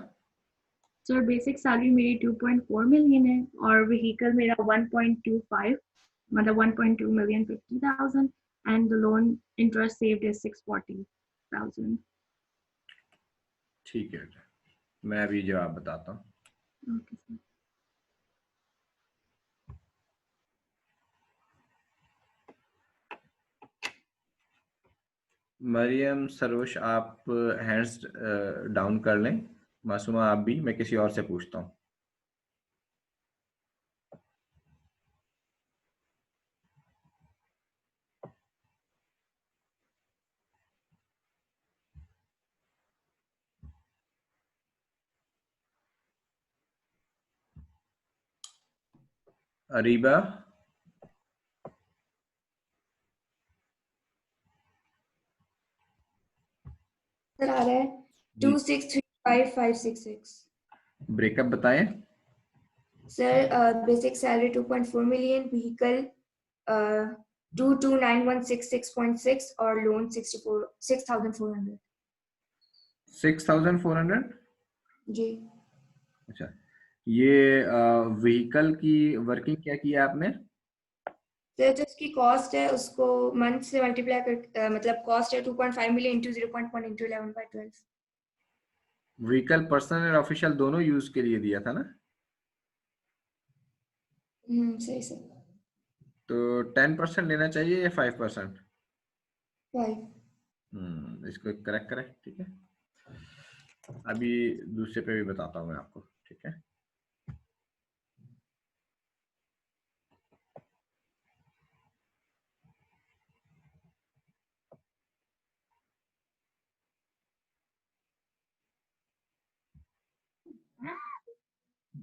Speaker 9: सर बेसिक सैलरी मेरी 2.4 million है और व्हीकल मेरा 1.25, मतलब 1.2 million 50,000, and the loan interest saved is 640,000।
Speaker 1: ठीक है, मैं अभी जवाब बताता हूँ।
Speaker 9: Okay sir.
Speaker 1: मरियम सरोश आप हैंड्स डाउन कर लें। मासूमा आप भी, मैं किसी और से पूछता हूँ। अरीबा
Speaker 10: सर आ रहा है 2,635,566।
Speaker 1: ब्रेकअप बताएं।
Speaker 10: Sir basic salary 2.4 million, vehicle 229,166.6 और लोन 6,400।
Speaker 1: 6,400।
Speaker 10: जी
Speaker 1: अच्छा, ये व्हीकल की वर्किंग क्या की है आपने?
Speaker 10: सर जो उसकी कॉस्ट है उसको मंथ से मल्टीप्लाई कर, मतलब कॉस्ट है 2.5 million into 0.1 into 11/12।
Speaker 1: Vehicle personal और ऑफिशियल दोनों यूज के लिए दिया था ना?
Speaker 10: सही सर।
Speaker 1: तो 10% लेना चाहिए या 5%?
Speaker 10: 5।
Speaker 1: इसको करेक्ट करें, ठीक है। अभी दूसरे पे भी बताता हूँ मैं आपको, ठीक है।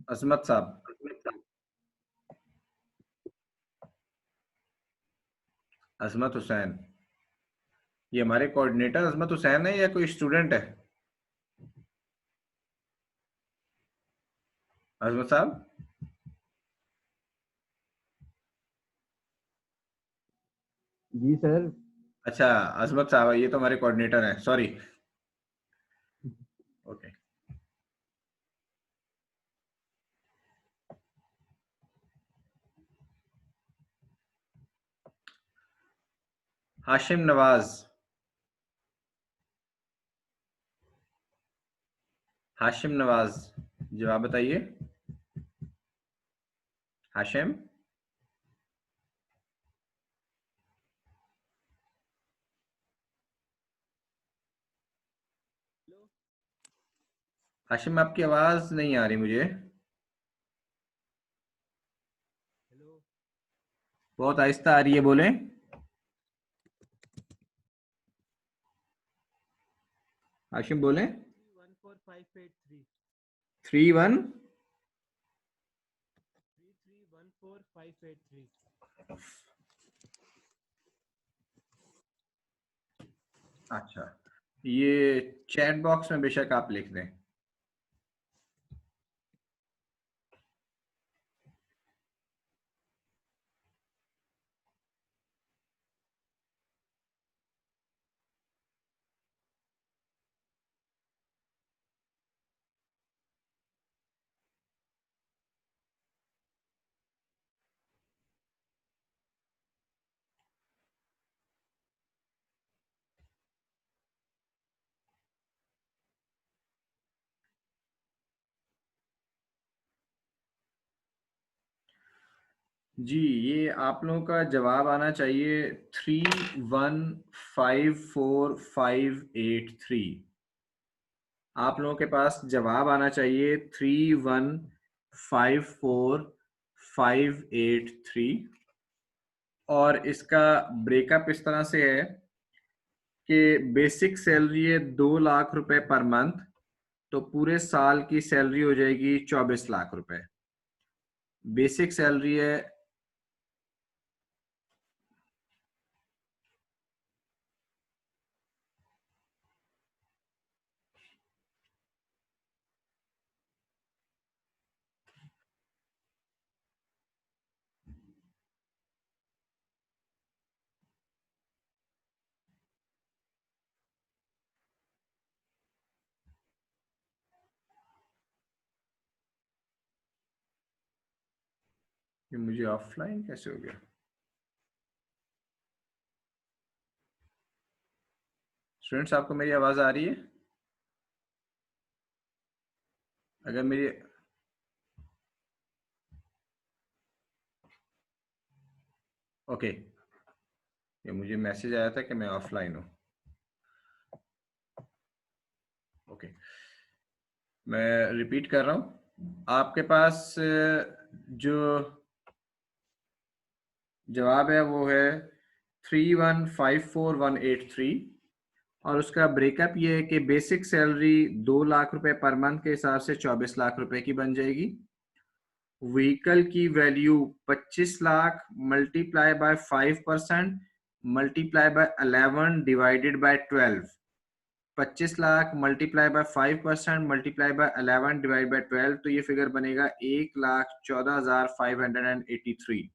Speaker 1: अजमत साहब, अजमत हुसैन, ये हमारे कोऑर्डिनेटर अजमत हुसैन है या कोई स्टूडेंट है? अजमत साहब,
Speaker 8: जी सर।
Speaker 1: अच्छा अजमत साहब ये तो हमारे कोऑर्डिनेटर हैं, सॉरी। ओके। हाशिम नवाज, हाशिम नवाज जवाब बताइए। हाशिम, हाशिम आपकी आवाज नहीं आ रही मुझे, बहुत आहिस्ता आ रही है, बोलें। हाशिम बोलें।
Speaker 8: 14583
Speaker 1: 31
Speaker 8: 14583।
Speaker 1: अच्छा, ये चैट बॉक्स में बेशक आप लिख दें। जी, ये आप लोगों का जवाब आना चाहिए 3154,583। आप लोगों के पास जवाब आना चाहिए 3154,583। और इसका ब्रेकअप इस तरह से है कि बेसिक सैलरी है 2 लाख रुपए पर मंथ, तो पूरे साल की सैलरी हो जाएगी 24 लाख रुपए। बेसिक सैलरी है ये मुझे ऑफलाइन कैसे हो गया? स्टूडेंट्स, आपको मेरी आवाज आ रही है? अगर मेरी ओके, ये मुझे मैसेज आया था कि मैं ऑफलाइन हूँ। ओके, मैं रिपीट कर रहा हूँ। आपके पास जो जवाब है वो है 3154,183 और उसका ब्रेकअप ये है कि बेसिक सैलरी 2 लाख रुपए पर मंथ के हिसाब से 24 लाख रुपए की बन जाएगी। व्हीकल की value 25 lakh multiply by 5% multiply by 11 divided by 12। 25 lakh multiply by 5% multiply by 11 divide by 12, तो ये फिगर बनेगा 1,14,583।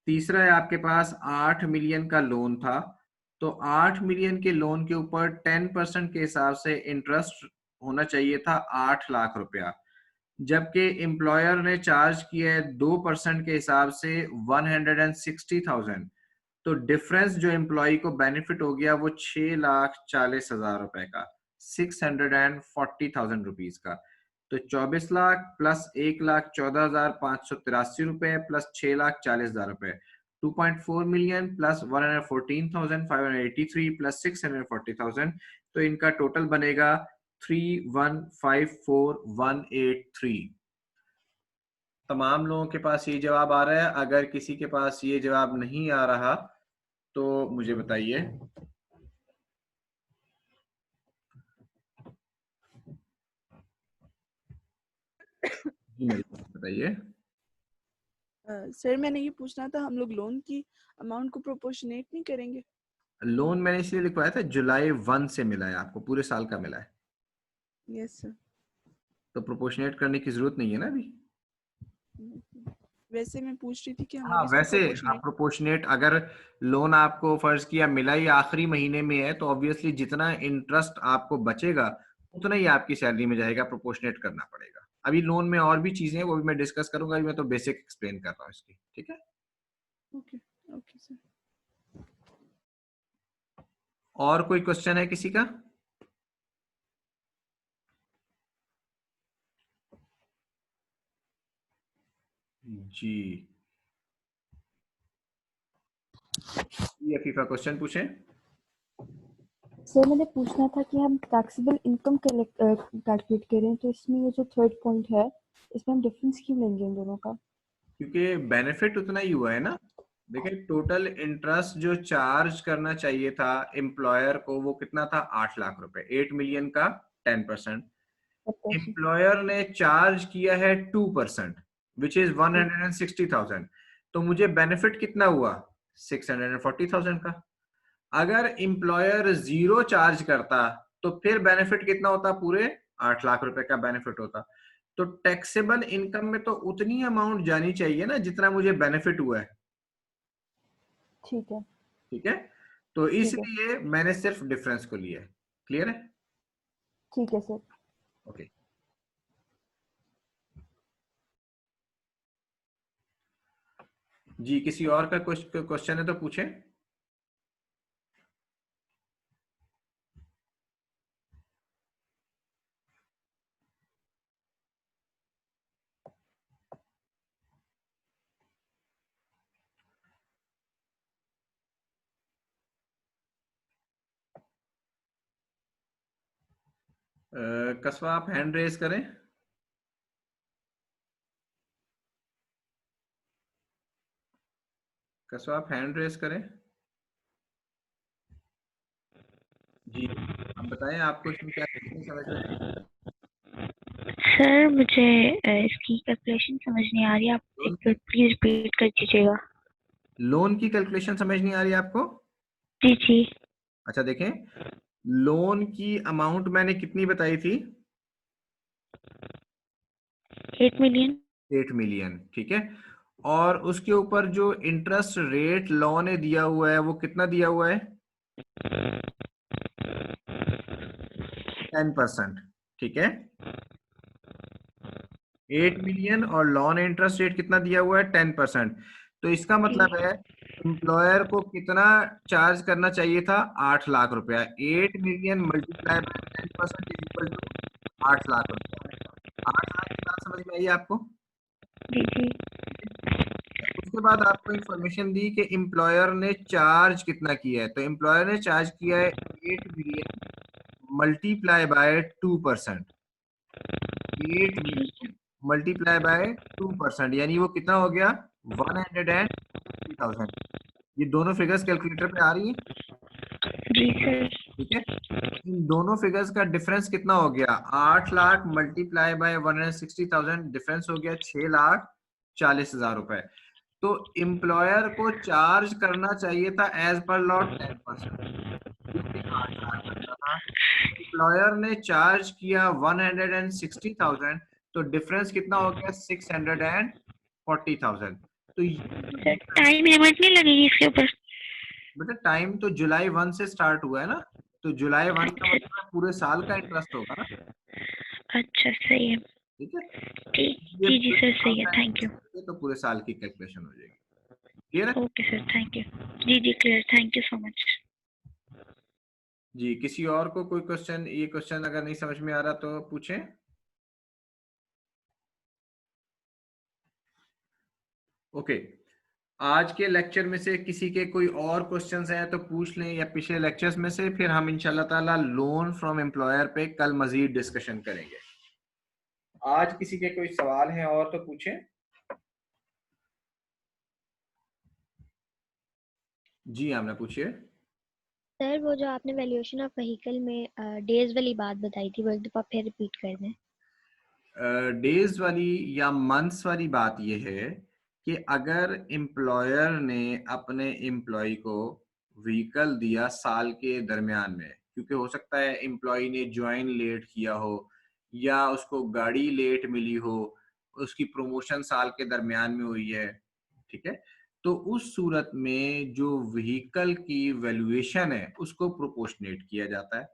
Speaker 1: तीसरा है आपके पास 8 मिलियन का लोन था, तो 8 मिलियन के लोन के ऊपर 10% के हिसाब से इंटरेस्ट होना चाहिए था 8 लाख रुपया, जबकि एम्प्लॉयर ने चार्ज किया है 2% के हिसाब से 160,000। तो डिफरेंस जो एम्प्लॉय को बेनिफिट हो गया वो 6,40,000 रुपए का, 640,000 रुपीज का। तो 24 लाख प्लस 1,14,583 रुपए प्लस 6,40,000 रुपए, 2.4 मिलियन प्लस 114,583 प्लस 640,000, तो इनका टोटल बनेगा 3154,183। तमाम लोगों के पास ये जवाब आ रहा है? अगर किसी के पास ये जवाब नहीं आ रहा तो मुझे बताइए। बताइए।
Speaker 2: सर मैंने ये पूछना था, हम लोग लोन की अमाउंट को प्रोपोर्शनेट नहीं करेंगे?
Speaker 1: लोन मैंने इसलिए लिखवाया था जुलाई 1 से मिला है, आपको पूरे साल का मिला है,
Speaker 2: यस सर।
Speaker 1: तो प्रोपोर्शनेट करने की जरूरत नहीं है ना अभी।
Speaker 2: वैसे मैं पूछ रही थी कि हम
Speaker 1: हाँ,
Speaker 2: लोग इसको
Speaker 1: वैसे आप प्रोपोर्शनेट, अगर लोन आपको फर्ज किया मिला ही आखिरी महीने में है तो ऑब्वियसली जितना इंटरेस्ट आपको बचेगा उतना ही आपकी सैलरी में जाएगा, प्रोपोर्शनेट करना पड़ेगा। अभी लोन में और भी चीजें हैं, वो भी मैं डिस्कस करूंगा, अभी मैं तो बेसिक एक्सप्लेन कर रहा हूँ इसकी, ठीक है।
Speaker 2: Okay okay sir.
Speaker 1: और कोई क्वेश्चन है किसी का? जी अफीफा क्वेश्चन पूछें।
Speaker 11: सर मैंने पूछना था कि हम टैक्सेबल इनकम कैलकुलेट करें तो इसमें ये जो थर्ड पॉइंट है इसमें हम डिफरेंस क्यों लेंगे इन दोनों का?
Speaker 1: क्योंकि बेनिफिट उतना ही हुआ है ना। देखिए टोटल इंटरेस्ट जो चार्ज करना चाहिए था एम्प्लॉयर को वो कितना था, 8 लाख रुपए, 8 मिलियन का 10%। एम्प्लॉयर ने चार्ज किया है 2% विच इज 160,000। तो मुझे बेनिफिट कितना हुआ, 640,000 का। अगर एम्प्लॉयर 0 चार्ज करता तो फिर बेनिफिट कितना होता, पूरे 8 लाख रुपए का बेनिफिट होता। तो टैक्सेबल इनकम में तो उतनी अमाउंट जानी चाहिए ना जितना मुझे बेनिफिट हुआ है।
Speaker 11: ठीक है।
Speaker 1: ठीक है, तो इसलिए मैंने सिर्फ डिफरेंस को लिया है। क्लियर है?
Speaker 11: ठीक है सर।
Speaker 1: ओके जी, किसी और का क्वेश्चन है तो पूछें। कस्बा आप हैंड रेज करें। कस्बा आप हैंड रेज करें। जी आप बताएं, आपको इसमें क्या समझ में आई?
Speaker 4: सर मुझे इसकी कैलकुलेशन समझ नहीं आ रही, आप एक बार प्लीज रिपीट कर दीजिएगा।
Speaker 1: लोन की कैलकुलेशन समझ नहीं आ रही आपको?
Speaker 4: जी जी।
Speaker 1: अच्छा देखें, लोन की अमाउंट मैंने कितनी बताई थी,
Speaker 4: 8 मिलियन।
Speaker 1: 8 मिलियन, ठीक है। और उसके ऊपर जो इंटरेस्ट रेट लॉ ने दिया हुआ है वो कितना दिया हुआ है, 10%, ठीक है। 8 मिलियन और लॉन इंटरेस्ट रेट कितना दिया हुआ है, 10%। तो इसका मतलब है एम्प्लॉयर को कितना चार्ज करना चाहिए था, 8 लाख रुपया। 8 million multiply by 10% is equal to 8 lakh रुपया। 8 लाख की बात समझ में आई आपको?
Speaker 4: जी जी।
Speaker 1: उसके बाद आपको इंफॉर्मेशन दी कि एम्प्लॉयर ने चार्ज कितना किया है। तो एम्प्लॉयर ने चार्ज किया है 8 million multiply bye 2%। 8 million multiply bye 2%, यानी वो कितना हो गया, 150,000। ये दोनों फिगर्स कैलकुलेटर पे आ रही हैं?
Speaker 4: जी सर।
Speaker 1: ठीक है, इन दोनों फिगर्स का डिफरेंस कितना हो गया, 8 लाख मल्टीप्लाई बाय 160,000, डिफरेंस हो गया 6,40,000 रुपए। तो एम्प्लॉयर को चार्ज करना चाहिए था एज पर लॉ 10%, जो कि 8 लाख बनता था। एम्प्लॉयर ने चार्ज किया 160,000, तो डिफरेंस कितना हो गया, 640,000। तो
Speaker 4: टाइम लिमिट नहीं लगेगी इसके ऊपर?
Speaker 1: बेटा टाइम तो जुलाई 1 से स्टार्ट हुआ है ना, तो जुलाई 1 का मतलब पूरे साल का इंटरेस्ट होगा ना।
Speaker 4: अच्छा सही है।
Speaker 1: ठीक है,
Speaker 4: ठीक, जी जी सर सही है, थैंक यू।
Speaker 1: तो पूरे साल की कैलकुलेशन हो जाएगी। क्लियर है?
Speaker 4: Okay sir, thank you. जी जी clear, thank you so much.
Speaker 1: जी किसी और को कोई क्वेश्चन, ये क्वेश्चन अगर नहीं समझ में आ रहा तो पूछें। ओके आज के लेक्चर में से किसी के कोई और क्वेश्चंस हैं तो पूछ लें, या पिछले लेक्चर्स में से, फिर हम इंशाल्लाह ताला लोन फ्रॉम एम्प्लॉयर पे कल मजीद डिस्कशन करेंगे। आज किसी के कोई सवाल हैं और तो पूछें। जी आमना पूछिए।
Speaker 12: सर वो जो आपने वैल्यूएशन ऑफ व्हीकल में डेज वाली बात बताई थी वो एक दफा फिर रिपीट कर दें।
Speaker 1: डेज वाली या मंथ्स वाली बात यह है कि अगर एम्प्लॉयर ने अपने एम्प्लॉय को व्हीकल दिया साल के दरमियान में, क्योंकि हो सकता है एम्प्लॉय ने ज्वाइन लेट किया हो या उसको गाड़ी लेट मिली हो, उसकी प्रमोशन साल के दरमियान में हुई है, ठीक है, तो उस सूरत में जो व्हीकल की वैल्यूएशन है उसको प्रोपोर्शनेट किया जाता है।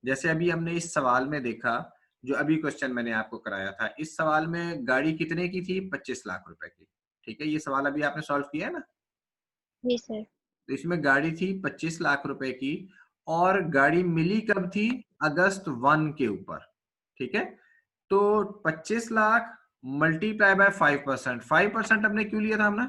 Speaker 1: जैसे अभी हमने इस सवाल में देखा, जो अभी क्वेश्चन मैंने आपको कराया था, इस सवाल में गाड़ी कितने की थी, 25 लाख रुपए की। ठीक है, ये सवाल अभी आपने सॉल्व किया है ना।
Speaker 12: जी सर।
Speaker 1: तो इसमें गाड़ी थी 25 लाख रुपए की और गाड़ी मिली कब थी? अगस्त 1 के ऊपर, ठीक है। तो 25 लाख मल्टीप्लाई बाय 5%, 5% हमने क्यों लिया था हमने?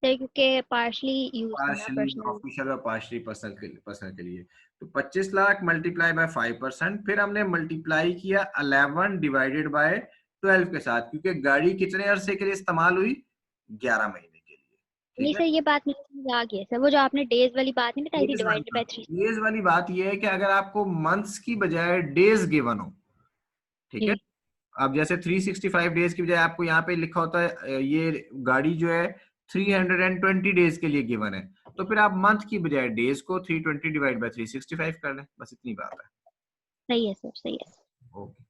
Speaker 12: सर क्योंकि पार्शली यूज था ना
Speaker 1: पार्शली
Speaker 12: पर्सनल।
Speaker 1: ऑफिशियल और पार्शली पर्सनल के लिए। तो 25 लाख मल्टीप्लाई बाय 5%, फिर हमने मल्टीप्लाई किया 11 डिवाइडेड बाय 12 के साथ, क्योंकि गाड़ी कितने अरसे के लिए इस्तेमाल हुई? 11 महीने के लिए,
Speaker 12: नहीं
Speaker 1: ठीक है।
Speaker 12: सर ये बात मुझे समझ आ गई सर, वो जो आपने डेज वाली बात नहीं बताई थी डिवाइडेड बाय 3।
Speaker 1: डेज वाली बात यह है कि अगर आपको मंथ्स की बजाय डेज गिवन हो, ठीक है। अब जैसे 365 डेज की बजाय आपको यहाँ पे लिखा होता है ये गाड़ी जो है 320 डेज के लिए गिवन है, तो फिर आप मंथ की बजाय डेज को 320 डिवाइड बाय 365 कर लें, बस इतनी बात है।
Speaker 12: सही है सर, सही है।
Speaker 1: ओके,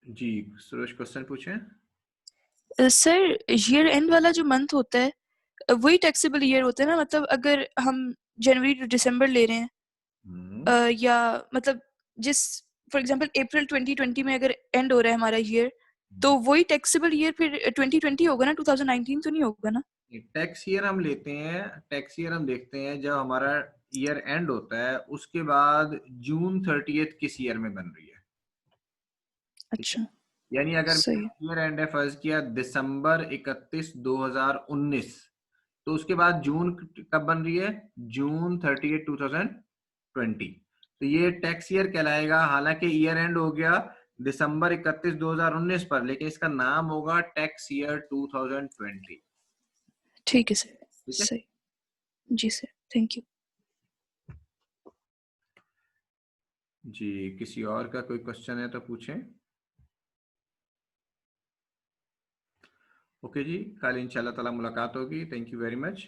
Speaker 1: जी सुरेश क्वेश्चन पूछें।
Speaker 2: सर ईयर एंड वाला जो मंथ होता है वही टैक्सेबल ईयर होता है ना? मतलब अगर हम जनवरी टू दिसंबर ले रहे हैं या मतलब जिस फॉर एग्जांपल अप्रैल 2020 में अगर एंड हो रहा है हमारा ईयर, तो वही टैक्सेबल ईयर फिर 2020 होगा ना? 2019 तो नहीं होगा ना?
Speaker 1: टैक्स ईयर हम लेते हैं, टैक्स ईयर हम देखते हैं जब हमारा ईयर एंड होता है, उसके बाद जून 30 किस ईयर में बन रही है।
Speaker 2: अच्छा,
Speaker 1: यानी अगर
Speaker 2: सही।
Speaker 1: ईयर एंड है फर्ज किया दिसंबर 31 2019, तो उसके बाद जून कब बन रही है? जून 30 2020। तो ये टैक्स ईयर कहलाएगा, हालांकि ईयर एंड हो गया दिसंबर 31 2019 पर, लेकिन इसका नाम होगा टैक्स ईयर 2020।
Speaker 2: ठीक है सर,
Speaker 1: ठीक है।
Speaker 2: सही। जी सर, थैंक यू।
Speaker 1: जी किसी और का कोई क्वेश्चन है तो पूछें। ओके जी, कल इंशाल्लाह ताला मुलाकात होगी। Thank you very much.